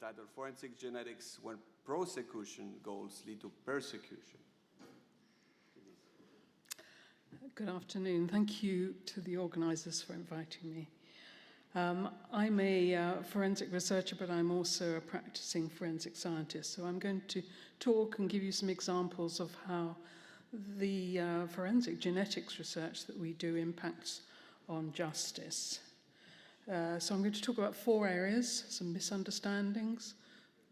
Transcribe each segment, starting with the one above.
entitled Forensic Genetics When Prosecution Goals Lead to Persecution. Good afternoon. Thank you to the organisers for inviting me. I'm a forensic researcher, but I'm also a practicing forensic scientist. So I'm going to talk and give you some examples of how the forensic genetics research that we do impacts on justice. So I'm going to talk about 4 areas: some misunderstandings,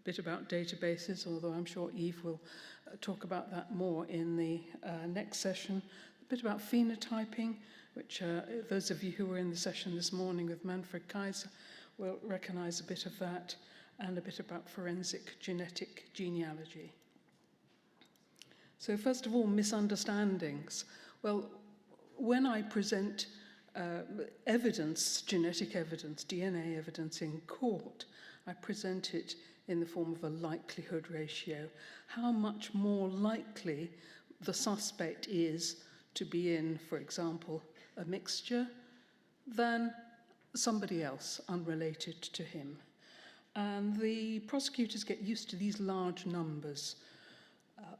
a bit about databases, although I'm sure Eve will talk about that more in the next session, a bit about phenotyping, which those of you who were in the session this morning with Manfred Kaiser will recognize a bit of that, and a bit about forensic genetic genealogy. So first of all, misunderstandings. Well, when I present evidence, genetic evidence, DNA evidence in court, I present it in the form of a likelihood ratio. How much more likely the suspect is to be in, for example, a mixture than somebody else unrelated to him. And the prosecutors get used to these large numbers.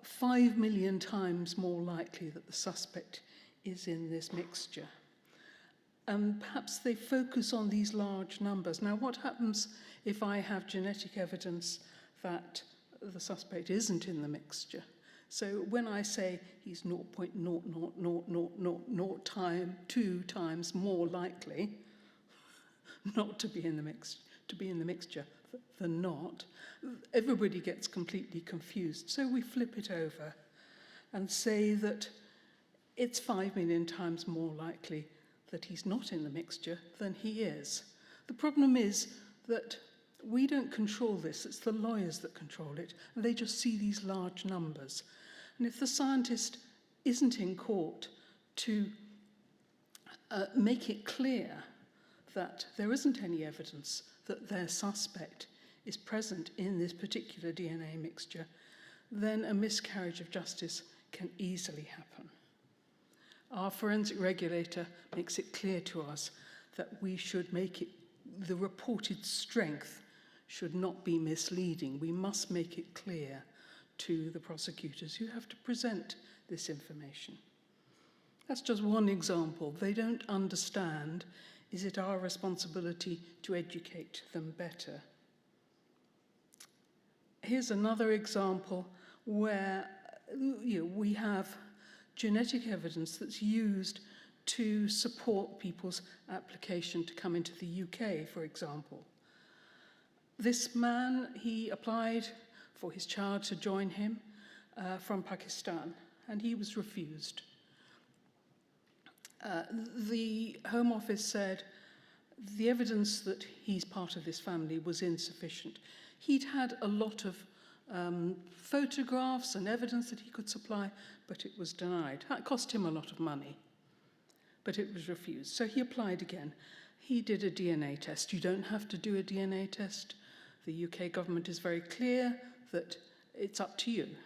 5 million times more likely that the suspect is in this mixture. And perhaps they focus on these large numbers. Now, what happens if I have genetic evidence that the suspect isn't in the mixture? So when I say he's 0.00002 times more likely not to be in the mixture than not, everybody gets completely confused. So we flip it over and say that it's 5 million times more likely that he's not in the mixture than he is. The problem is that we don't control this, it's the lawyers that control it, and they just see these large numbers. And if the scientist isn't in court to make it clear that there isn't any evidence that their suspect is present in this particular DNA mixture, then a miscarriage of justice can easily happen. Our forensic regulator makes it clear to us that we should make it, the reported strength should not be misleading. We must make it clear to the prosecutors who have to present this information. That's just one example. They don't understand. Is it our responsibility to educate them better? Here's another example where we have genetic evidence that's used to support people's application to come into the UK, for example. This man, he applied for his child to join him from Pakistan, and he was refused. The Home Office said the evidence that he's part of this family was insufficient. He'd had a lot of photographs and evidence that he could supply, but it was denied. That cost him a lot of money, but it was refused. So he applied again. He did a DNA test. You don't have to do a DNA test. The UK government is very clear that it's up to you.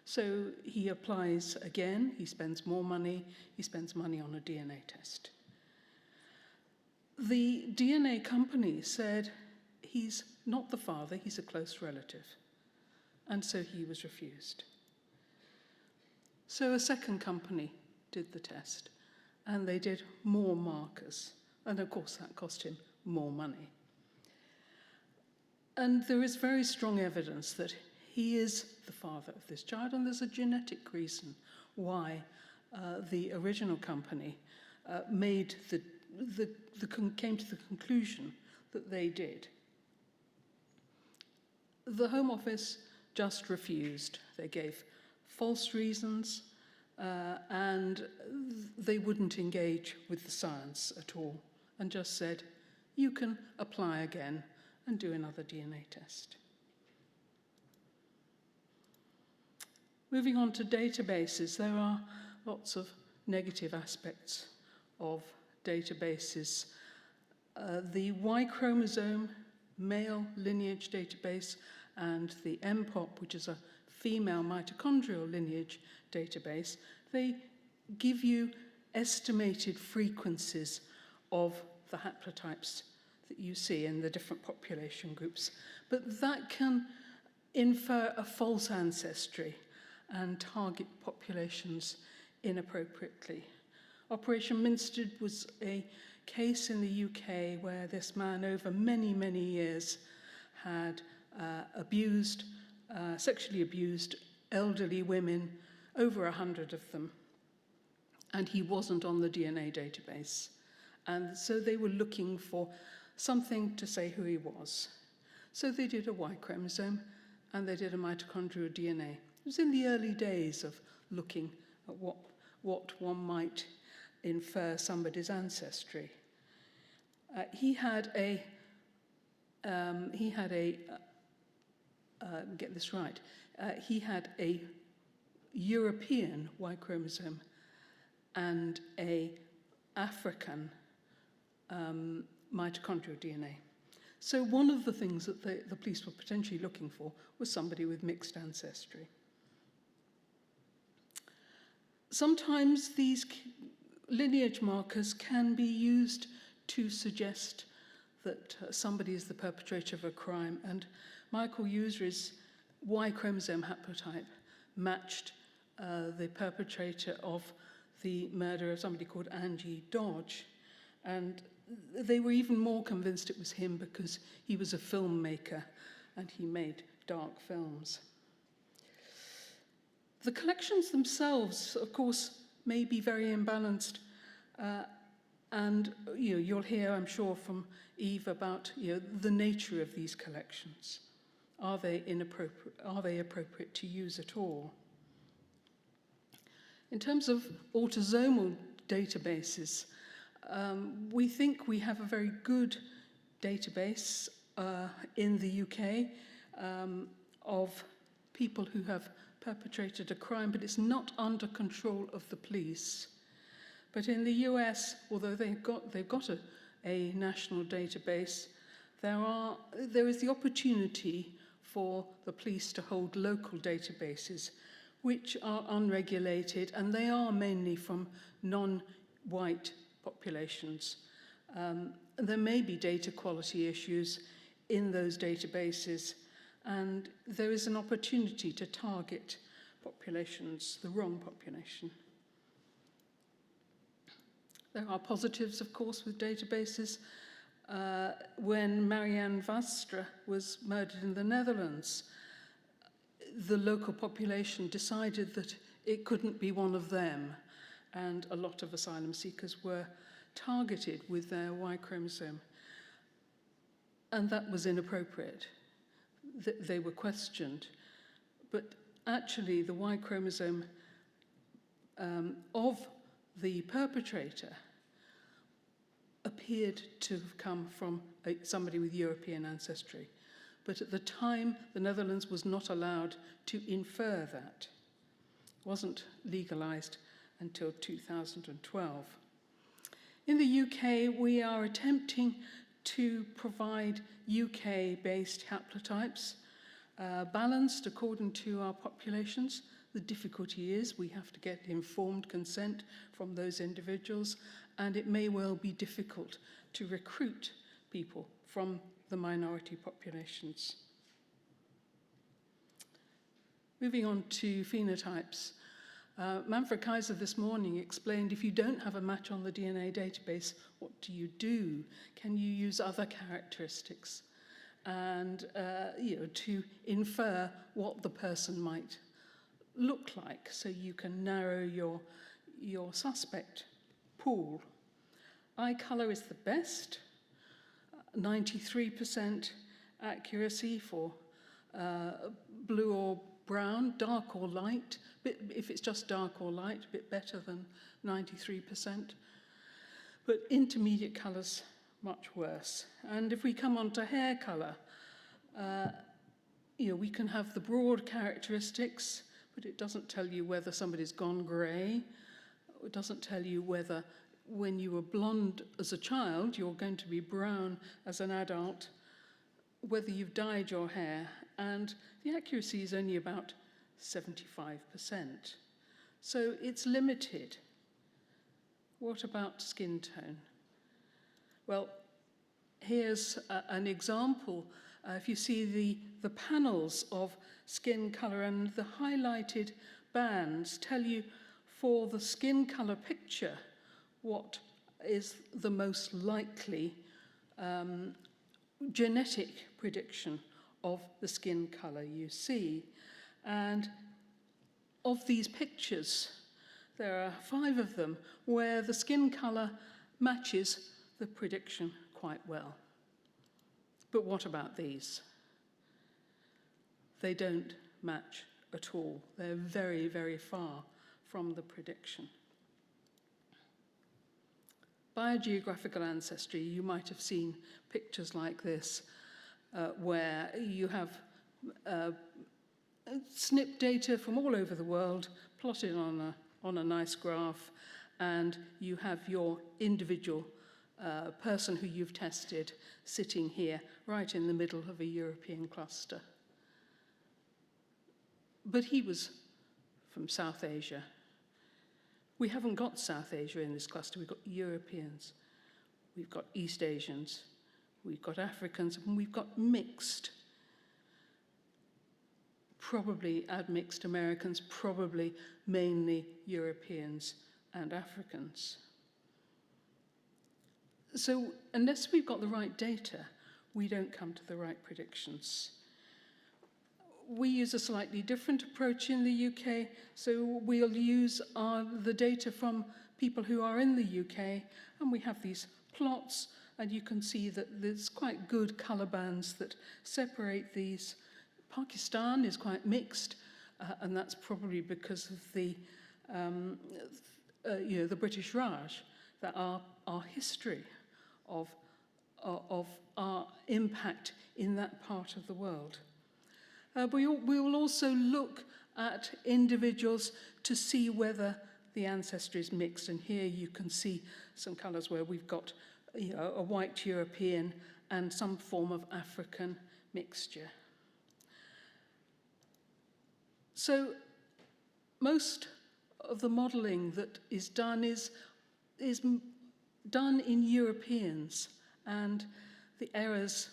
So he applies again, he spends more money, he spends money on a DNA test. The DNA company said he's not the father, he's a close relative. And so he was refused. So a second company did the test, and they did more markers. And of course that cost him more money. And there is very strong evidence that he is the father of this child, and there's a genetic reason why the original company came to the conclusion that they did. The Home Office just refused. They gave false reasons, and they wouldn't engage with the science at all, and just said, you can apply again and do another DNA test. Moving on to databases, there are lots of negative aspects of databases. The Y chromosome male lineage database and the MPOP, which is a female mitochondrial lineage database, they give you estimated frequencies of the haplotypes that you see in the different population groups. But that can infer a false ancestry and target populations inappropriately. Operation Minstead was a case in the UK where this man over many, many years had sexually abused elderly women, over 100 of them, and he wasn't on the DNA database. And so they were looking for something to say who he was. So they did a Y chromosome and they did a mitochondrial DNA. It was in the early days of looking at what one might infer somebody's ancestry. He had a European Y chromosome and a African mitochondrial DNA. So one of the things that the police were potentially looking for was somebody with mixed ancestry. Sometimes these lineage markers can be used to suggest that somebody is the perpetrator of a crime, and Michael Usery's Y chromosome haplotype matched the perpetrator of the murder of somebody called Angie Dodge. And they were even more convinced it was him because he was a filmmaker and he made dark films. The collections themselves, of course, may be very imbalanced. And you'll hear, I'm sure, from Eve about the nature of these collections. Are they inappropriate? Are they appropriate to use at all? In terms of autosomal databases, we think we have a very good database in the UK of people who have perpetrated a crime, but it's not under control of the police. But in the US, although they've got a national database, there is the opportunity for the police to hold local databases which are unregulated, and they are mainly from non-white populations. There may be data quality issues in those databases, and there is an opportunity to target populations, the wrong population. There are positives, of course, with databases. When Marianne Vastra was murdered in the Netherlands, the local population decided that it couldn't be one of them, and a lot of asylum seekers were targeted with their Y chromosome. And that was inappropriate. They were questioned. But actually, the Y chromosome of the perpetrator appeared to have come from somebody with European ancestry. But at the time, the Netherlands was not allowed to infer that. It wasn't legalized until 2012. In the UK, we are attempting to provide UK-based haplotypes, balanced according to our populations. The difficulty is we have to get informed consent from those individuals, and it may well be difficult to recruit people from the minority populations. Moving on to phenotypes. Manfred Kaiser this morning explained if you don't have a match on the DNA database, what do? Can you use other characteristics and to infer what the person might look like, so you can narrow your suspect pool? Eye color is the best, 93% accuracy for blue or brown, dark or light. If it's just dark or light, a bit better than 93%. But intermediate colors, much worse. And if we come on to hair color, we can have the broad characteristics, but it doesn't tell you whether somebody's gone grey. It doesn't tell you whether when you were blonde as a child, you're going to be brown as an adult, whether you've dyed your hair, and the accuracy is only about 75%. So it's limited. What about skin tone? Well, Here's an example. If you see the panels of skin colour, and the highlighted bands tell you for the skin colour picture what is the most likely genetic prediction of the skin colour you see. And of these pictures, there are 5 of them where the skin colour matches the prediction quite well. But what about these? They don't match at all. They're very, very far from the prediction. Biogeographical ancestry, you might have seen pictures like this, where you have SNP data from all over the world plotted on a nice graph, and you have your individual person who you've tested sitting here right in the middle of a European cluster. But he was from South Asia. We haven't got South Asia in this cluster. We've got Europeans, we've got East Asians, we've got Africans, and we've got mixed, probably admixed Americans, probably mainly Europeans and Africans. So unless we've got the right data, we don't come to the right predictions. We use a slightly different approach in the UK, so we'll use the data from people who are in the UK, and we have these plots, and you can see that there's quite good colour bands that separate these. Pakistan is quite mixed, and that's probably because of the British Raj, that our history of our impact in that part of the world. We will also look at individuals to see whether the ancestry is mixed. And here you can see some colours where we've got a white European and some form of African mixture. So most of the modelling that is done is done in Europeans, and the errors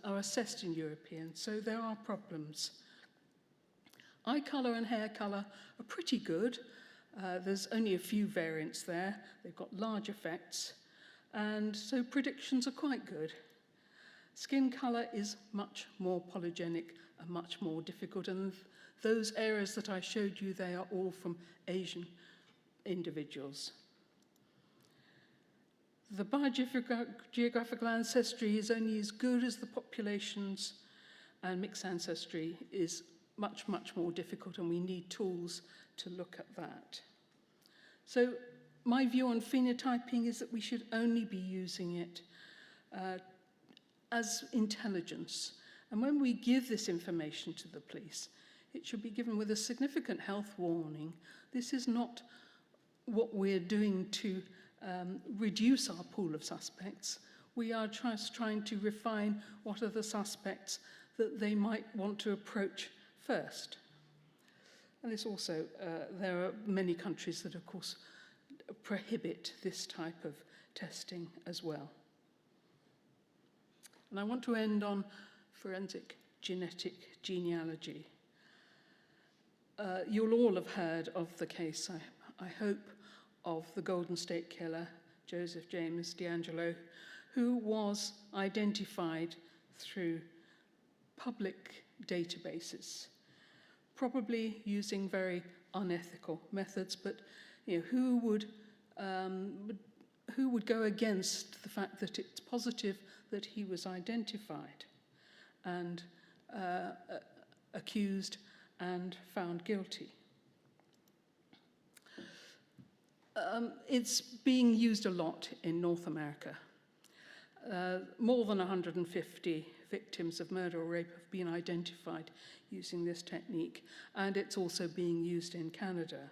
are assessed in Europeans, so there are problems. Eye colour and hair colour are pretty good. There's only a few variants there. They've got large effects, and so predictions are quite good. Skin colour is much more polygenic and much more difficult, and those areas that I showed you, they are all from Asian individuals. The biogeographical ancestry is only as good as the populations, and mixed ancestry is much, much more difficult, and we need tools to look at that. So my view on phenotyping is that we should only be using it as intelligence. And when we give this information to the police, it should be given with a significant health warning. This is not what we're doing to reduce our pool of suspects. We are just trying to refine what are the suspects that they might want to approach first. And this also, there are many countries that, of course, prohibit this type of testing as well. And I want to end on forensic genetic genealogy. You'll all have heard of the case, I hope, of the Golden State Killer, Joseph James D'Angelo, who was identified through public databases, probably using very unethical methods, but who would go against the fact that it's positive that he was identified and accused and found guilty? It's being used a lot in North America. More than 150 victims of murder or rape have been identified using this technique, and it's also being used in Canada.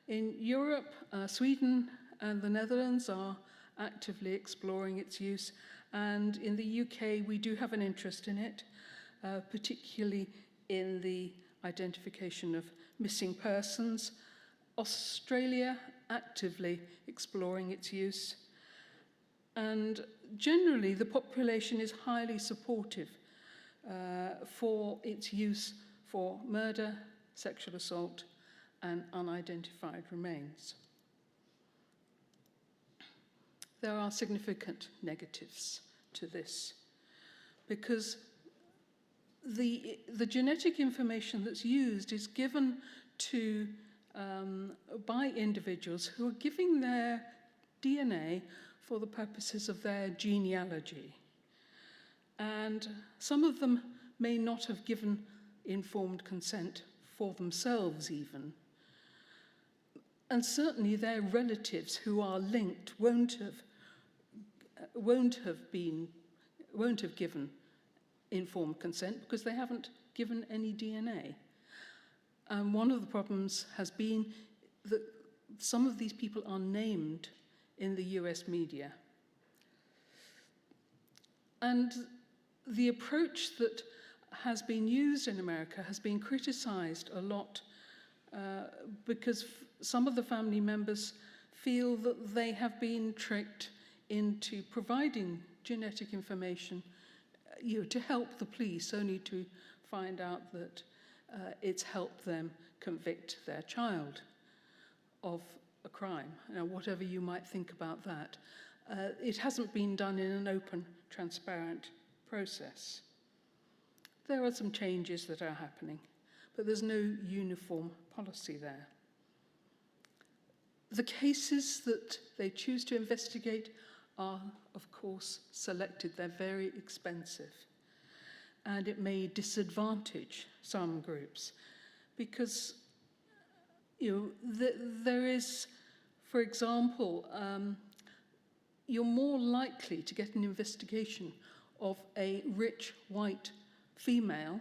In Europe, Sweden and the Netherlands are actively exploring its use, and in the UK we do have an interest in it, particularly in the identification of missing persons. Australia actively exploring its use. And generally, the population is highly supportive for its use for murder, sexual assault, and unidentified remains. There are significant negatives to this, because the genetic information that's used is given to by individuals who are giving their DNA for the purposes of their genealogy. And some of them may not have given informed consent for themselves even. And certainly their relatives who are linked won't have given informed consent because they haven't given any DNA. And one of the problems has been that some of these people are named in the US media. And the approach that has been used in America has been criticized a lot because some of the family members feel that they have been tricked into providing genetic information to help the police, only to find out that it's helped them convict their child of a crime. Now, whatever you might think about that, it hasn't been done in an open, transparent process. There are some changes that are happening, but there's no uniform policy there. The cases that they choose to investigate are, of course, selected. They're very expensive. And it may disadvantage some groups because, there is, for example, you're more likely to get an investigation of a rich white female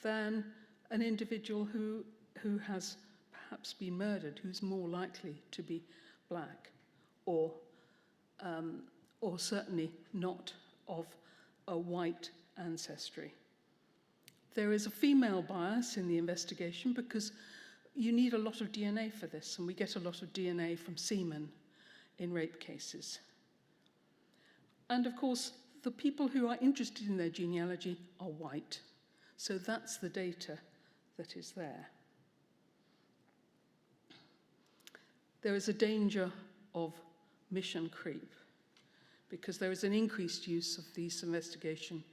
than an individual who has perhaps been murdered, who's more likely to be black or certainly not of a white ancestry. There is a female bias in the investigation because you need a lot of DNA for this, and we get a lot of DNA from semen in rape cases. And of course, the people who are interested in their genealogy are white, so that's the data that is there. There is a danger of mission creep because there is an increased use of these investigations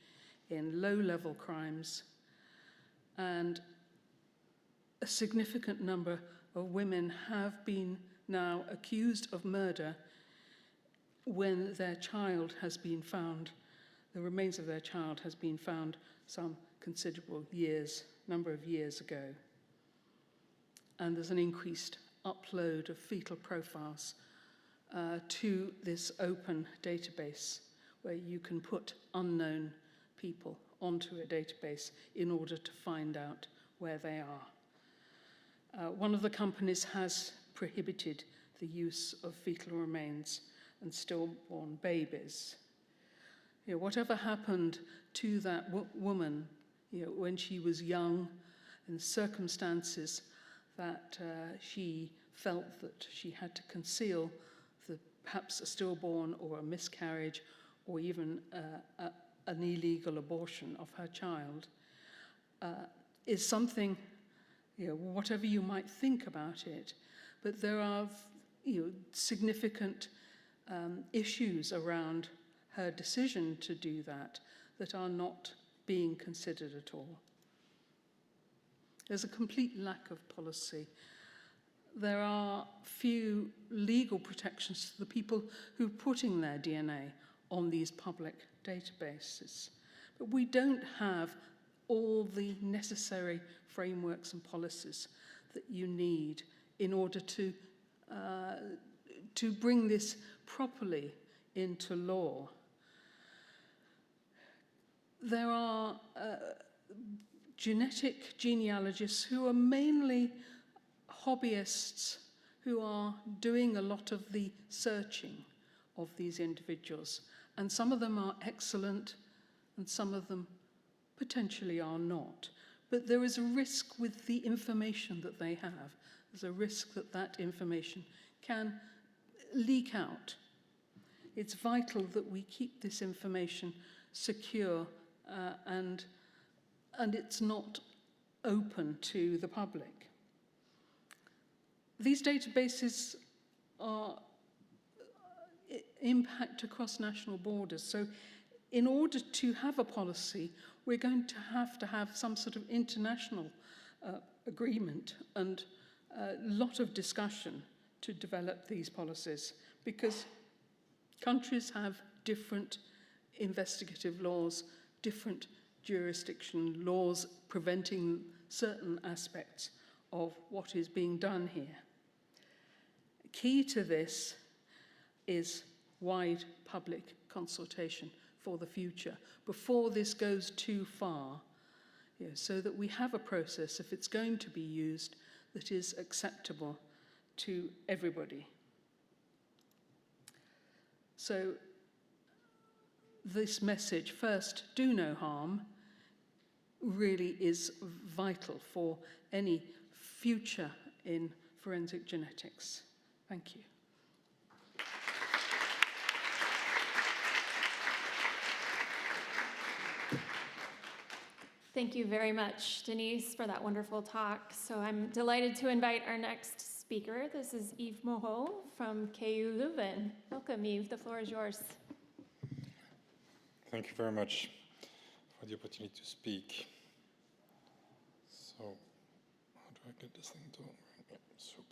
in low-level crimes, and a significant number of women have been now accused of murder when their child has been found, the remains of their child has been found some considerable number of years ago. And there's an increased upload of fetal profiles to this open database where you can put unknown people onto a database in order to find out where they are. One of the companies has prohibited the use of fetal remains and stillborn babies. Whatever happened to that woman when she was young, and circumstances that she felt that she had to conceal perhaps a stillborn or a miscarriage or even an illegal abortion of her child, is something, whatever you might think about it, but there are significant issues around her decision to do that are not being considered at all. There's a complete lack of policy. There are few legal protections to the people who are putting their DNA on these public databases. But we don't have all the necessary frameworks and policies that you need in order to bring this properly into law. There are genetic genealogists who are mainly hobbyists who are doing a lot of the searching of these individuals. And some of them are excellent and some of them potentially are not. But there is a risk with the information that they have. There's a risk that that information can leak out. it's vital that we keep this information secure and it's not open to the public. These databases impact across national borders. So in order to have a policy, we're going to have some sort of international agreement and a lot of discussion to develop these policies, because countries have different investigative laws, different jurisdiction laws preventing certain aspects of what is being done here. Key to this is wide public consultation for the future before this goes too far, so that we have a process, if it's going to be used, that is acceptable to everybody. So this message, first, do no harm, really is vital for any future in forensic genetics. Thank you. Thank you very much, Denise, for that wonderful talk. So I'm delighted to invite our next speaker. This is Yves Moreau from KU Leuven. Welcome, Yves. The floor is yours. Thank you very much for the opportunity to speak. So, how do I get this thing to work? Super.